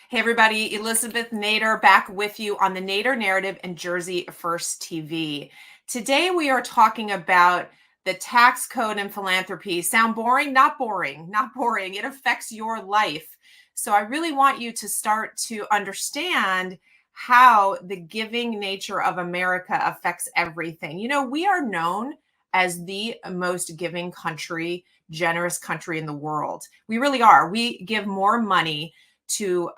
Hey everybody, Elizabeth Nader back with you on the Nader Narrative and Jersey First TV. Today we are talking about the tax code and philanthropy. Sound boring? Not boring, not boring. It affects your life. So I really want you to start to understand how the giving nature of America affects everything. You know, we are known as the most giving country, generous country in the world. We really are. We give more money to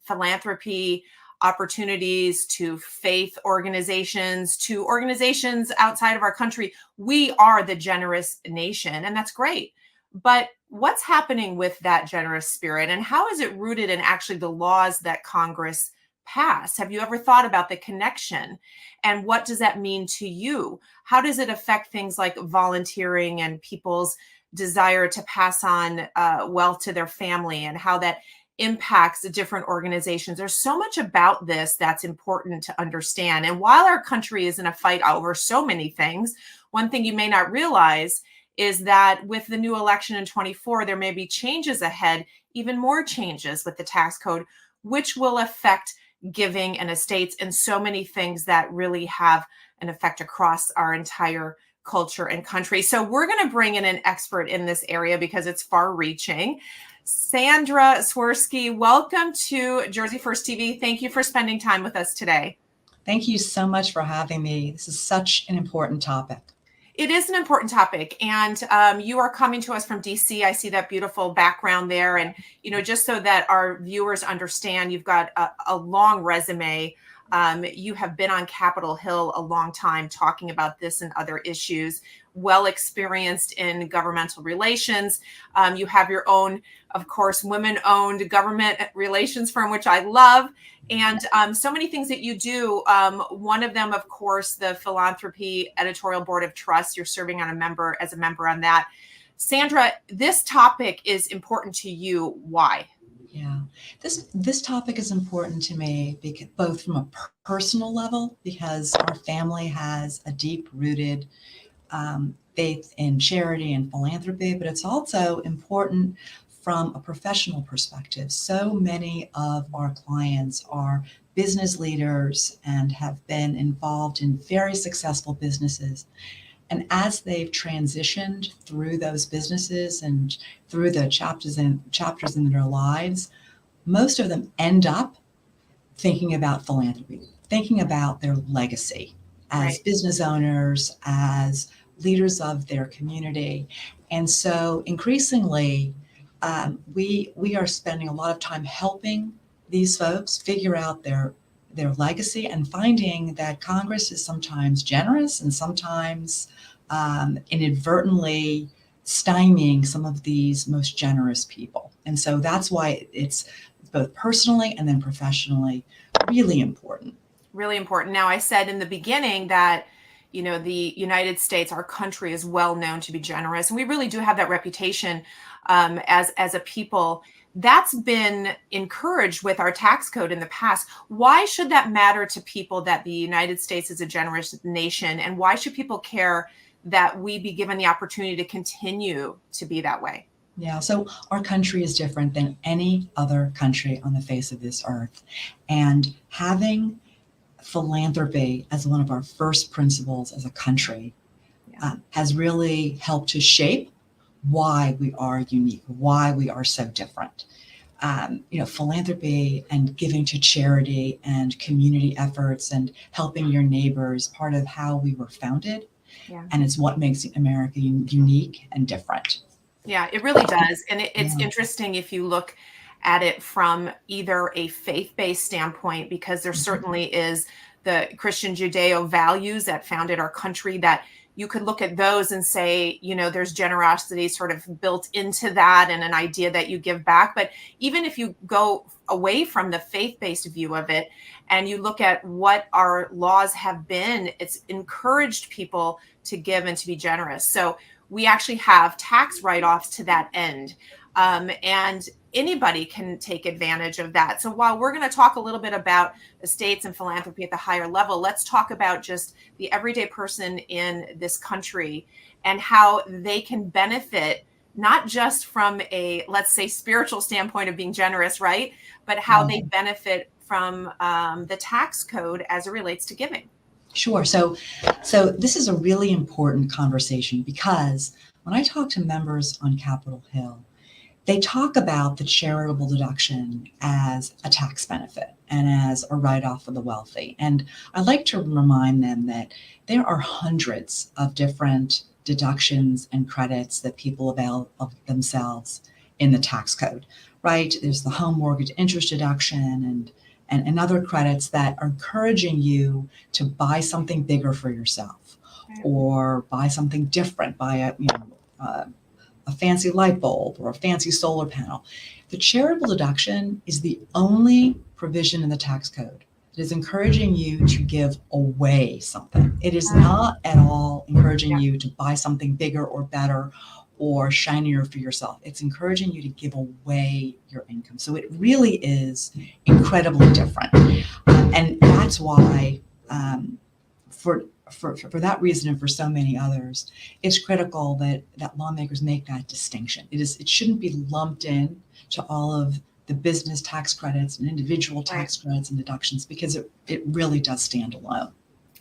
philanthropy opportunities, to faith organizations, to organizations outside of our country. We are the generous nation, and that's great. But what's happening with that generous spirit, and how is it rooted in actually the laws that Congress passed? Have you ever thought about the connection? And what does that mean to you? How does it affect things like volunteering and people's desire to pass on wealth to their family, and how that impacts different organizations? There's so much about this that's important to understand. And while our country is in a fight over so many things, one thing you may not realize is that with the new election in 24, there may be changes ahead, even more changes with the tax code, which will affect giving and estates and so many things that really have an effect across our entire culture and country. So we're going to bring in an expert in this area because it's far reaching. Sandra Swirski, welcome to Jersey First TV. Thank you for spending time with us today. Thank you so much for having me. This is such an important topic. It is an important topic, and you are coming to us from DC. I see that beautiful background there. And, you know, just so that our viewers understand, you've got a long resume. You have been on Capitol Hill a long time talking about this and other issues, well experienced in governmental relations. You have your own, of course, women-owned government relations firm, which I love. And so many things that you do. One of them, of course, the Philanthropy Editorial Board of Trust. You're serving on as a member on that. Sandra, this topic is important to you. Why? Yeah, this topic is important to me because both from a personal level, because our family has a deep-rooted faith in charity and philanthropy, but it's also important from a professional perspective. So many of our clients are business leaders and have been involved in very successful businesses. And as they've transitioned through those businesses and through the chapters in their lives, most of them end up thinking about philanthropy, thinking about their legacy as business owners, as leaders of their community. And so increasingly, we are spending a lot of time helping these folks figure out their legacy, and finding that Congress is sometimes generous and sometimes inadvertently stymieing some of these most generous people. And so that's why it's both personally and then professionally really important. Really important. Now, I said in the beginning that, you know, the United States, our country, is well known to be generous, and we really do have that reputation as a people. That's been encouraged with our tax code in the past. Why should that matter to people, that the United States is a generous nation, and why should people care that we be given the opportunity to continue to be that way? Yeah, so our country is different than any other country on the face of this earth. And having philanthropy as one of our first principles as a country has really helped to shape why we are unique, why we are so different. Philanthropy and giving to charity and community efforts and helping your neighbors, part of how we were founded. Yeah. And it's what makes America unique and different. Yeah, it really does. And it's interesting if you look at it from either a faith-based standpoint, because there certainly is the Christian Judeo values that founded our country, that you could look at those and say, you know, there's generosity sort of built into that and an idea that you give back. But even if you go away from the faith-based view of it and you look at what our laws have been, it's encouraged people to give and to be generous. So we actually have tax write-offs to that end. And anybody can take advantage of that. So while we're going to talk a little bit about estates and philanthropy at the higher level, let's talk about just the everyday person in this country and how they can benefit not just from a, let's say, spiritual standpoint of being generous, right? But how they benefit from the tax code as it relates to giving. Sure. So this is a really important conversation because when I talk to members on Capitol Hill, they talk about the charitable deduction as a tax benefit and as a write-off for the wealthy. And I like to remind them that there are hundreds of different deductions and credits that people avail of themselves in the tax code, right? There's the home mortgage interest deduction and other credits that are encouraging you to buy something bigger for yourself or buy something different, buy a fancy light bulb or a fancy solar panel. The charitable deduction is the only provision in the tax code that is encouraging you to give away something. It is not at all encouraging you to buy something bigger or better or shinier for yourself. It's encouraging you to give away your income. So it really is incredibly different. And that's why for that reason and for so many others, it's critical that lawmakers make that distinction. It shouldn't be lumped in to all of the business tax credits and individual tax credits and deductions because it really does stand alone.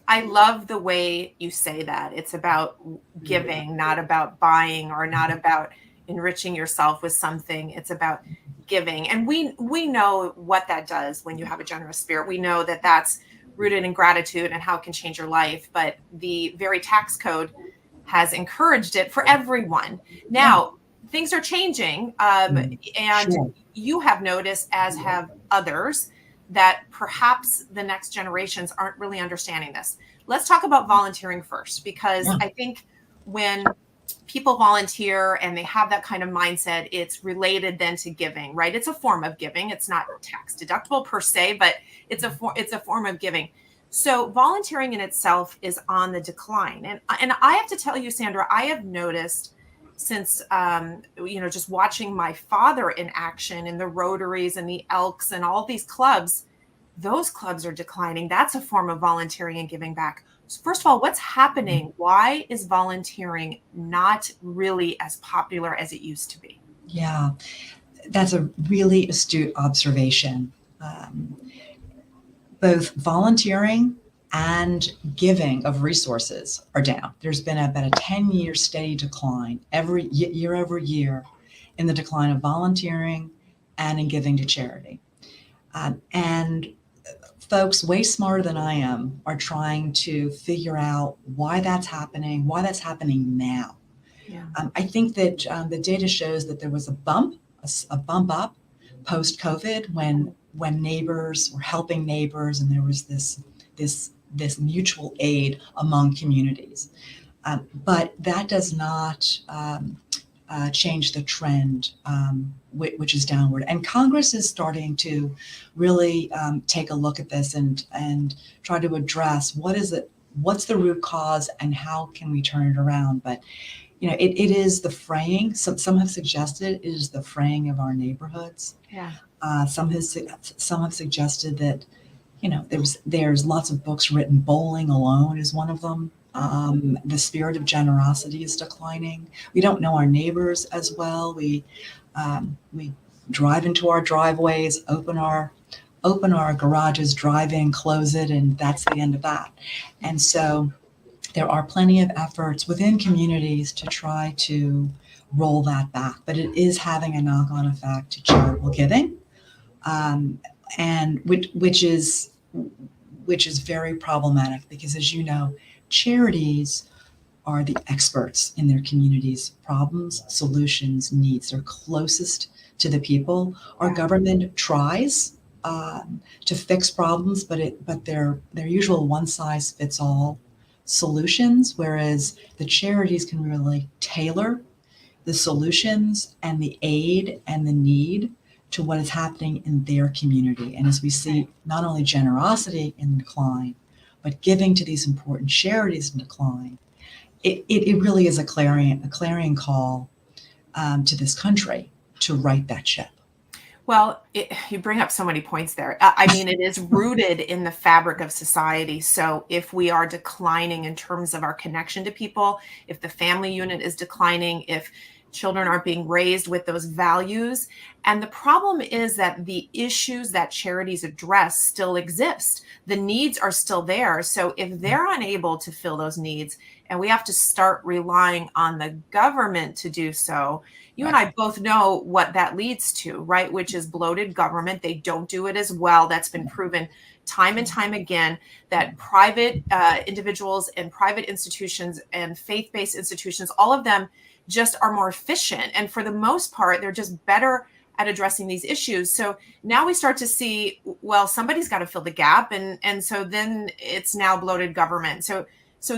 I love the way you say that. It's about giving, not about buying or not about enriching yourself with something. It's about giving. And we know what that does when you have a generous spirit. We know that that's rooted in gratitude and how it can change your life. But the very tax code has encouraged it for everyone. Now, things are changing. And you have noticed, as have others, that perhaps the next generations aren't really understanding this. Let's talk about volunteering first, because I think when people volunteer and they have that kind of mindset, it's related then to giving, right? It's a form of giving. It's not tax deductible per se, but it's a form of giving. So volunteering in itself is on the decline. And I have to tell you, Sandra, I have noticed since, just watching my father in action in the Rotaries and the Elks and all these clubs, those clubs are declining. That's a form of volunteering and giving back. So first of all, what's happening? Why is volunteering not really as popular as it used to be? Yeah, that's a really astute observation. Both volunteering and giving of resources are down. There's been about a 10-year steady decline every year over year in the decline of volunteering and in giving to charity. And folks way smarter than I am are trying to figure out why that's happening now. Yeah. I think that the data shows that there was a bump up post-COVID when neighbors were helping neighbors and there was this mutual aid among communities. But that does not change the trend, which is downward. And Congress is starting to really take a look at this and try to address what's the root cause and how can we turn it around. But it is the fraying. Some have suggested it is the fraying of our neighborhoods. Yeah. Some have suggested that there's lots of books written. Bowling alone is one of them. The spirit of generosity is declining. We don't know our neighbors as well. We drive into our driveways, open our garages, drive in, close it, and that's the end of that. And so there are plenty of efforts within communities to try to roll that back, but it is having a knock-on effect to charitable giving, and which is very problematic because, as you know, charities are the experts in their communities' problems, solutions, needs. They're closest to the people. Our government tries to fix problems, but they're usual one-size-fits-all solutions, whereas the charities can really tailor the solutions and the aid and the need to what is happening in their community. And as we see not only generosity in decline, but giving to these important charities in decline, it really is a clarion call to this country to right that ship. Well, you bring up so many points there. I mean, it is rooted in the fabric of society. So if we are declining in terms of our connection to people, if the family unit is declining, if Children aren't being raised with those values. And the problem is that the issues that charities address still exist. The needs are still there. So if they're unable to fill those needs, and we have to start relying on the government to do so, you and I both know what that leads to, right? Which is bloated government. They don't do it as well. That's been proven time and time again, that private individuals and private institutions and faith-based institutions, all of them just are more efficient. And for the most part, they're just better at addressing these issues. So now we start to see, well, somebody's got to fill the gap. And so then it's now bloated government. So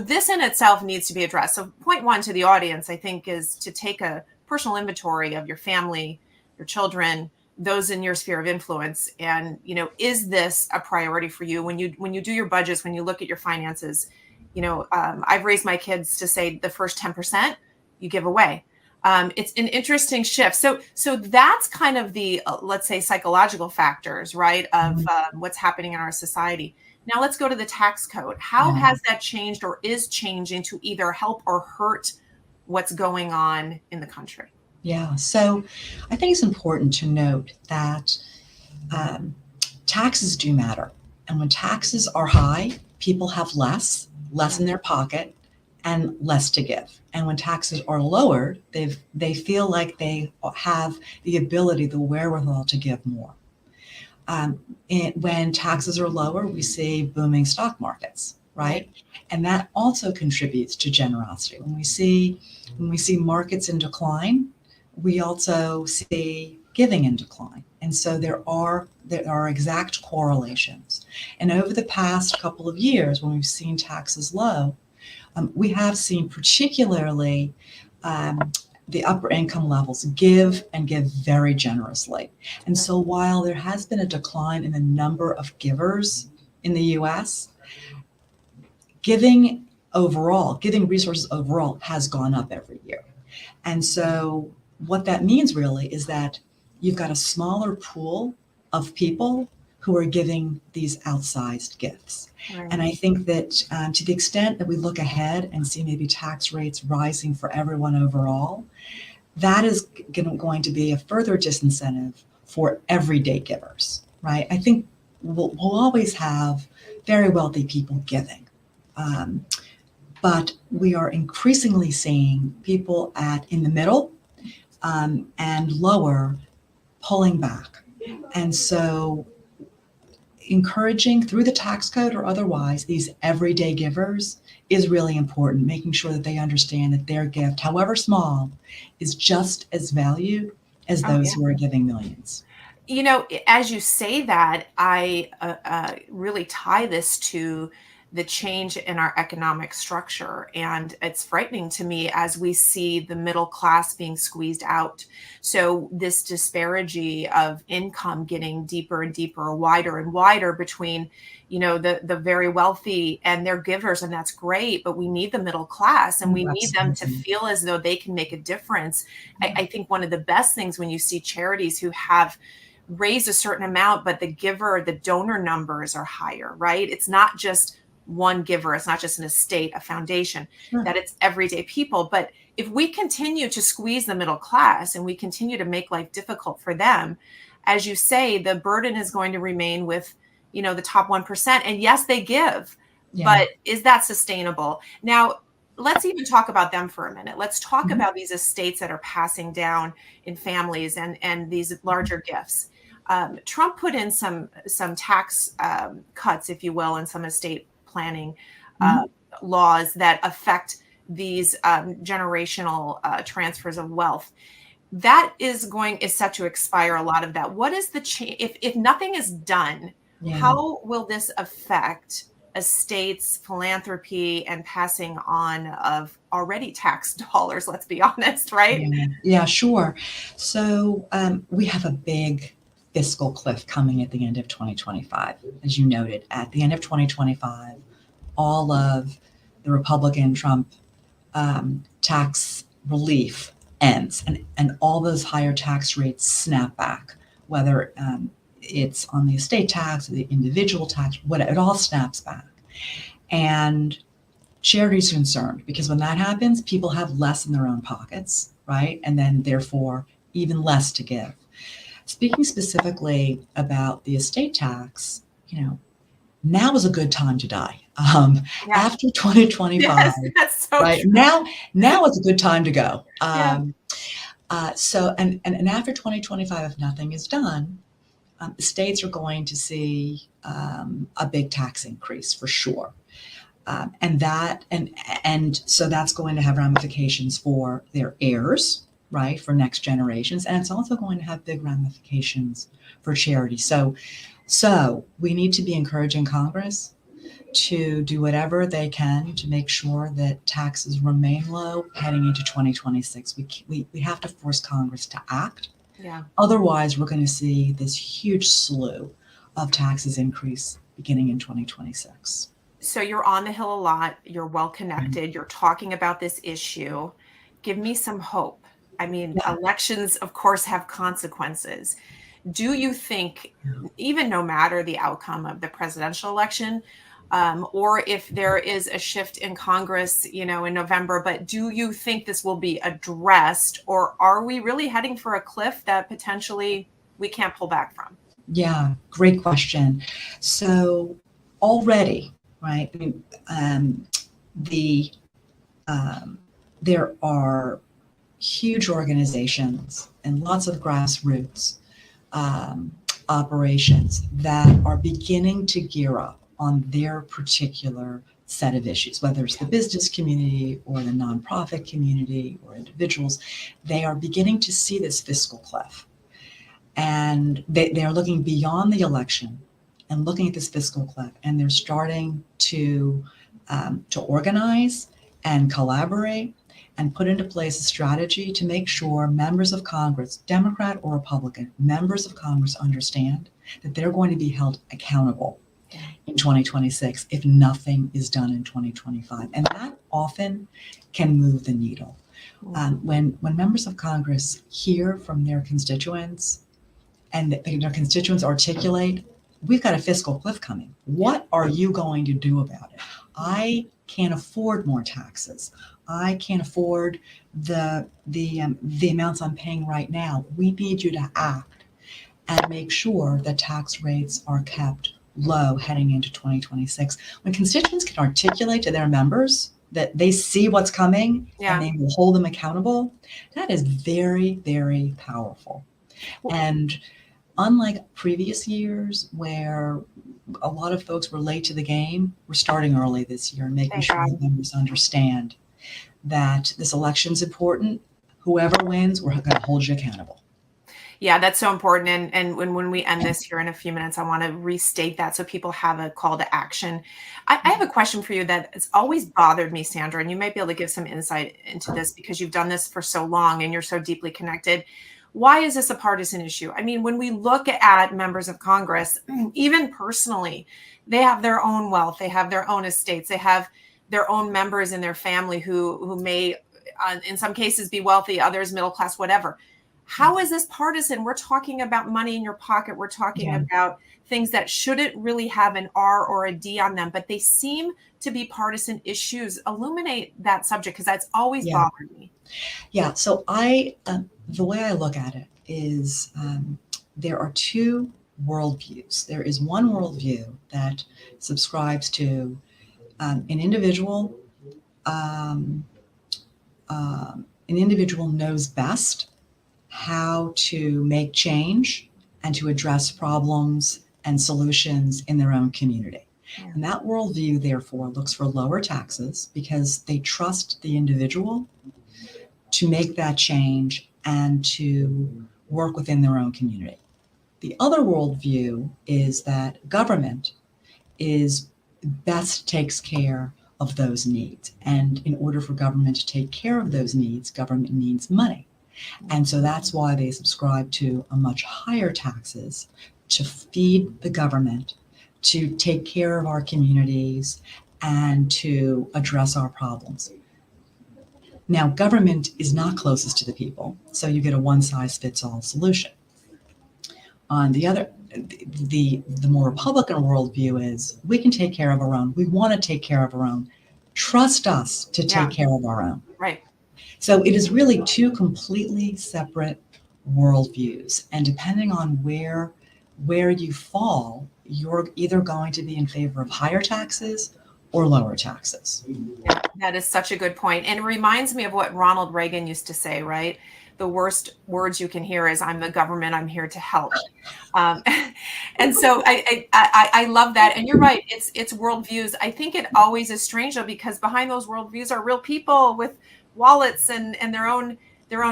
this in itself needs to be addressed. So point one to the audience, I think, is to take a personal inventory of your family, your children, those in your sphere of influence. And, is this a priority for you when you do your budgets, when you look at your finances? I've raised my kids to say the first 10% you give away. It's an interesting shift. So that's kind of the, let's say, psychological factors, right, of what's happening in our society. Now let's go to the tax code. How has that changed or is changing to either help or hurt what's going on in the country? Yeah, so I think it's important to note that taxes do matter. And when taxes are high, people have less in their pocket and less to give. And when taxes are lowered, they feel like they have the ability, the wherewithal to give more. When taxes are lower, we see booming stock markets, right? And that also contributes to generosity. When we see markets in decline, we also see giving in decline. And so there are exact correlations. And over the past couple of years, when we've seen taxes low, we have seen particularly the upper income levels give very generously. And so while there has been a decline in the number of givers in the US, giving resources overall has gone up every year. And so what that means really is that you've got a smaller pool of people who are giving these outsized gifts. Right. And I think that to the extent that we look ahead and see maybe tax rates rising for everyone overall, that is going to be a further disincentive for everyday givers, right? I think we'll always have very wealthy people giving. But we are increasingly seeing people in the middle and lower pulling back. And so encouraging through the tax code or otherwise these everyday givers is really important, making sure that they understand that their gift, however small, is just as valued as those who are giving millions. As you say that, I really tie this to the change in our economic structure. And it's frightening to me as we see the middle class being squeezed out. So this disparity of income getting deeper and deeper, wider and wider between, the very wealthy and their givers. And that's great, but we need the middle class and we need them to feel as though they can make a difference. I think one of the best things when you see charities who have raised a certain amount, but the donor numbers are higher, right? It's not just one giver. It's not just an estate, a foundation, that it's everyday people. But if we continue to squeeze the middle class and we continue to make life difficult for them, as you say, the burden is going to remain with, the top 1%. And yes, they give, but is that sustainable? Now, let's even talk about them for a minute. Let's talk about these estates that are passing down in families and these larger gifts. Trump put in some tax cuts, if you will, and some estate planning laws that affect these generational transfers of wealth. That is set to expire, a lot of that. What is the change? If nothing is done, how will this affect estates, philanthropy, and passing on of already taxed dollars? Let's be honest, right? Yeah, sure. So we have a big fiscal cliff coming at the end of 2025. As you noted, at the end of 2025, all of the Republican Trump tax relief ends and all those higher tax rates snap back, whether it's on the estate tax or the individual tax, it all snaps back. And charities are concerned because when that happens, people have less in their own pockets, right? And then therefore even less to give. Speaking specifically about the estate tax, now is a good time to die. Yeah. After 2025, Yes, that's so right? true. Now is a good time to go. Yeah. And after 2025, if nothing is done, the states are going to see a big tax increase for sure. And so that's going to have ramifications for their heirs, right, for next generations, and it's also going to have big ramifications for charity. So we need to be encouraging Congress to do whatever they can to make sure that taxes remain low heading into 2026. We have to force Congress to act. Yeah. Otherwise, we're going to see this huge slew of taxes increase beginning in 2026. So you're on the Hill a lot. You're well connected. You're talking about this issue. Give me some hope. I mean, Yeah. elections, of course, have consequences. Do you think, even no matter the outcome of the presidential election, or if there is a shift in Congress, in November, but do you think this will be addressed, or are we really heading for a cliff that potentially we can't pull back from? Yeah, great question. So already, right, there are huge organizations and lots of grassroots operations that are beginning to gear up on their particular set of issues, whether it's the business community or the nonprofit community or individuals. They are beginning to see this fiscal cliff. And they are looking beyond the election and looking at this fiscal cliff, and they're starting to organize and collaborate and put into place a strategy to make sure members of Congress, Democrat or Republican, members of Congress understand that they're going to be held accountable in 2026 if nothing is done in 2025. And that often can move the needle. When members of Congress hear from their constituents and their constituents articulate, we've got a fiscal cliff coming. What are you going to do about it? I can't afford more taxes. I can't afford the amounts I'm paying right now. We need you to act and make sure that tax rates are kept low heading into 2026. When constituents can articulate to their members that they see what's coming and they will hold them accountable, that is very, very powerful. And unlike previous years where a lot of folks were late to the game, we're starting early this year and making sure that members understand that this election's important. Whoever wins, we're going to hold you accountable. Yeah, that's so important. And when we end this here in a few minutes, I want to restate that so people have a call to action. I have a question for you that has always bothered me, Sandra, and you might be able to give some insight into this because you've done this for so long and you're so deeply connected. Why is this a partisan issue? I mean, when we look at members of Congress, even personally, they have their own wealth, they have their own estates, they have their own members in their family who may, in some cases, be wealthy, others middle class, whatever. How is this partisan? We're talking about money in your pocket. We're talking about things that shouldn't really have an R or a D on them, but they seem to be partisan issues. Illuminate that subject because that's always bothered me. Yeah. So the way I look at it is there are two worldviews. There is one worldview that subscribes to an individual knows best how to make change and to address problems and solutions in their own community. And that worldview, therefore, looks for lower taxes because they trust the individual to make that change and to work within their own community. The other worldview is that government best takes care of those needs. And in order for government to take care of those needs, government needs money. And so that's why they subscribe to a much higher taxes to feed the government, to take care of our communities, and to address our problems. Now, government is not closest to the people, so you get a one-size-fits-all solution. On the other, the more Republican worldview is we can take care of our own. We want to take care of our own. Trust us to take care of our own. Right. So it is really two completely separate worldviews. And depending on where you fall, you're either going to be in favor of higher taxes or lower taxes. Yeah, that is such a good point. And it reminds me of what Ronald Reagan used to say, right? The worst words you can hear is, I'm the government, I'm here to help. Um, and so I love that. And you're right, it's worldviews. I think it always is strange though, because behind those worldviews are real people with wallets and their own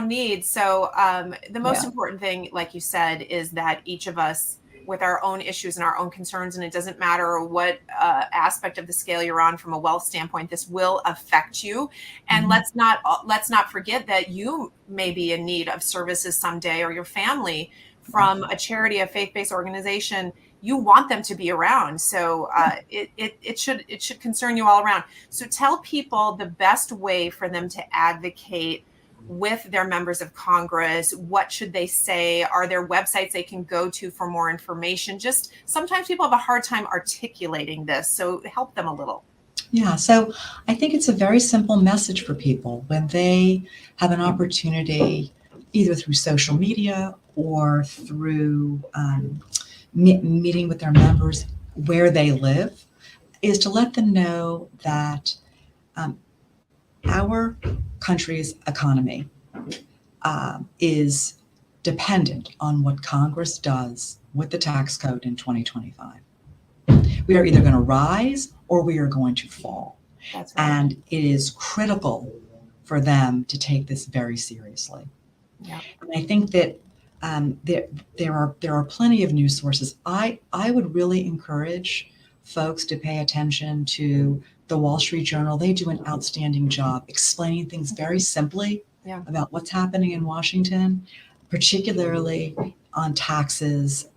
needs. So the most Yeah. important thing, like you said, is that each of us with our own issues and our own concerns, and it doesn't matter what aspect of the scale you're on from a wealth standpoint, this will affect you. And Mhm. let's not forget that you may be in need of services someday, or your family from a charity, a faith-based organization. You want them to be around, so it should concern you all around. So tell people the best way for them to advocate with their members of Congress. What should they say? Are there websites they can go to for more information? Just sometimes people have a hard time articulating this, so help them a little. Yeah, so I think it's a very simple message for people when they have an opportunity, either through social media or through meeting with their members where they live, is to let them know that um, our country's economy is dependent on what Congress does with the tax code in 2025. We are either going to rise or we are going to fall. That's right. And it is critical for them to take this very seriously. Yeah. And I think that there are plenty of news sources. I would really encourage folks to pay attention to the Wall Street Journal. They do an outstanding job explaining things very simply Yeah. about what's happening in Washington, particularly on taxes,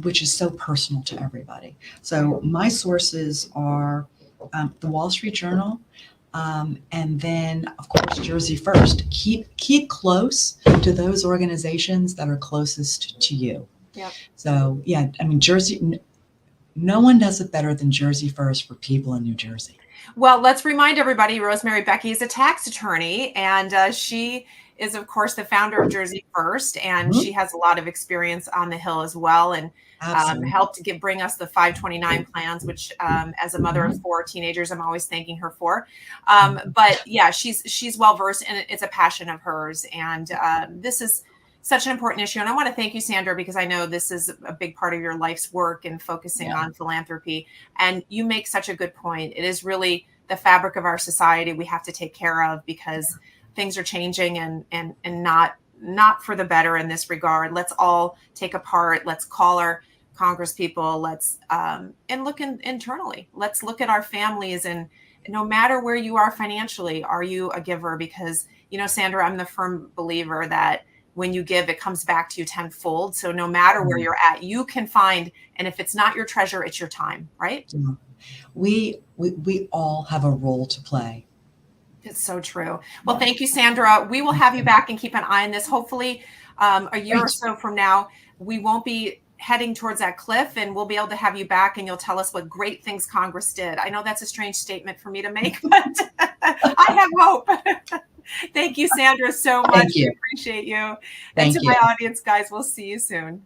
which is so personal to everybody. So my sources are the Wall Street Journal, and then of course Jersey First. Keep close to those organizations that are closest to you. Yeah. So yeah, I mean Jersey. No one does it better than Jersey First for people in New Jersey. Well, let's remind everybody, Rosemary Becky is a tax attorney, and she is, of course, the founder of Jersey First, and Mhm. she has a lot of experience on the Hill as well, and Absolutely. helped to bring us the 529 plans, which, as a mother of 4 teenagers, I'm always thanking her for. But yeah, she's well versed, and it's a passion of hers, and this is such an important issue. And I want to thank you, Sandra, because I know this is a big part of your life's work and focusing Yeah. on philanthropy. And you make such a good point. It is really the fabric of our society we have to take care of, because things are changing and not for the better in this regard. Let's all take a part. Let's call our Congress people. Let's and look internally. Let's look at our families, and no matter where you are financially, are you a giver? Because, Sandra, I'm the firm believer that when you give, it comes back to you tenfold. So no matter where you're at, you can find, and if it's not your treasure, it's your time, right? Yeah. We all have a role to play. It's so true. Well, thank you, Sandra. We will have you back and keep an eye on this. Hopefully, a year or so from now, we won't be heading towards that cliff, and we'll be able to have you back, and you'll tell us what great things Congress did. I know that's a strange statement for me to make, but I have hope. Thank you, Sandra, so much. Thank you. We appreciate you. And Thank to you. my audience, guys, we'll see you soon.